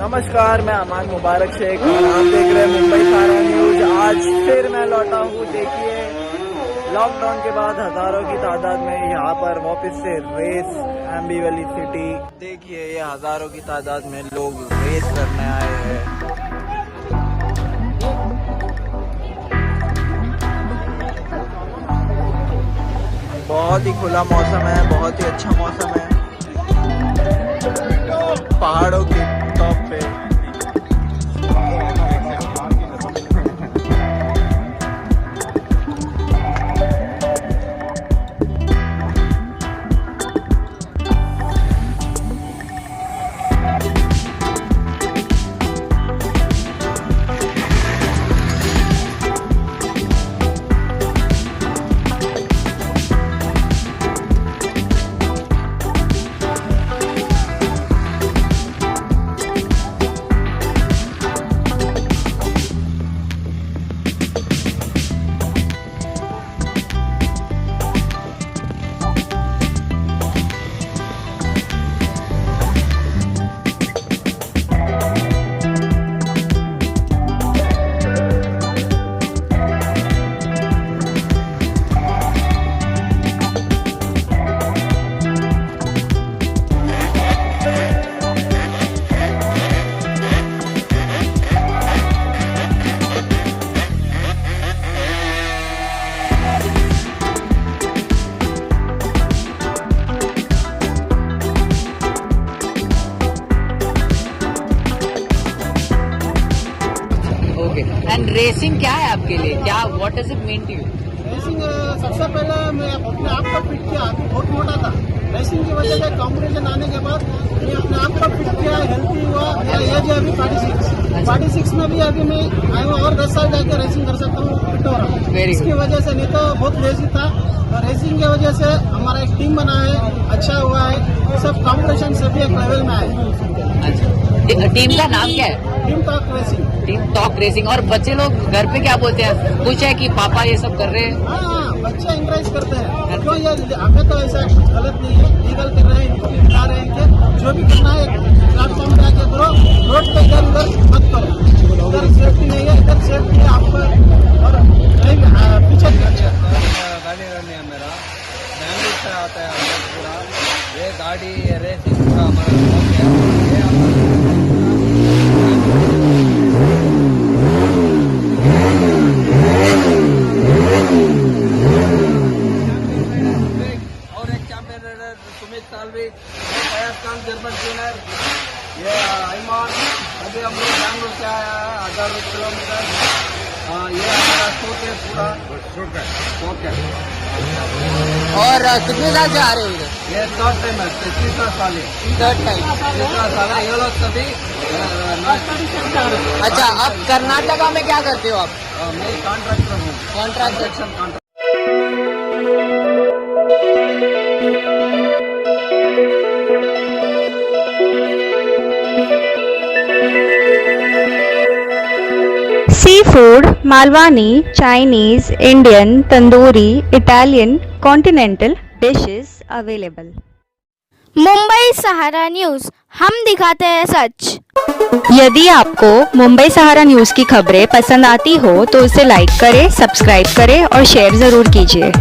नमस्कार, मैं अमान मुबारक शेख और आप देख रहे हैं मुंबई सारा न्यूज। आज फिर मैं लौटा हूँ। देखिए, लॉकडाउन के बाद हजारों की तादाद में यहाँ पर वापस से रेस एम्बी वैली सिटी। देखिए, ये हजारों की तादाद में लोग रेस करने आए हैं। बहुत ही खुला मौसम है, बहुत ही अच्छा मौसम है। पहाड़ों के टॉप पे एंड रेसिंग क्या है आपके लिए? क्या what does it mean to you? Racing सबसे पहले मैं अपने आप को फिट किया। अभी बहुत मोटा था। रेसिंग की वजह से कंपटीशन आने के बाद मैं अपने आप को फिट किया, हेल्थी हुआ। मेरा एज है अभी 46 में भी अभी मैं आया हूँ और 10 साल जाके रेसिंग कर सकता हूँ, फिट हो रहा हूँ। इसकी वजह से, नहीं तो बहुत लेजी था। और रेसिंग की वजह से हमारा एक टीम बना है, अच्छा हुआ है। सब कॉम्पिटिशन से भी एक लेवल में आए। अच्छा, टीम का नाम क्या है? Team talk racing. Team talk racing. और बच्चे लोग घर पे क्या बोलते हैं? खुश है कि पापा ये सब कर रहे हैं? हाँ, बच्चे इंकरेज करते हैं। तो ये हमें तो ऐसा गलत नहीं है, लीगल कर रहे हैं, इनको भी बता रहे हैं कि जो भी करना है प्लेटफॉर्म पे आके करो, रोड पे इधर उधर मत करो। इधर सेफ्टी नहीं है, इधर सेफ्टी है आपको। और पीछे गाड़ी रन है मेरा, फैमिली से आता है हमारा पूरा। ये गाड़ी रेसिंग पूरा हमारा शौक है। और एक champion rider Sumit Salvi, German trainer. ये आईमान, अभी हम लोग बैंगलोर से आया है, 1000 किलोमीटर। ये हमारा शौक है, पूरा शौक है। और कितने साल से आ रहे हो इधर? ये थर्ड टाइम है, तीसरा साल है। Third time. तीसरा साल है। ये लोग सभी अच्छा, अब कर्नाटका में क्या करते हो आप? मैं कॉन्ट्रैक्टर हूँ, contractor. Contract. Seafood, Malwani, Chinese, Indian, Tandoori, Italian, Continental dishes available. Mumbai Sahara news, हम दिखाते हैं सच। यदि आपको मुंबई सहारा न्यूज़ की खबरें पसंद आती हो तो उसे लाइक करें, सब्सक्राइब करें और शेयर ज़रूर कीजिए।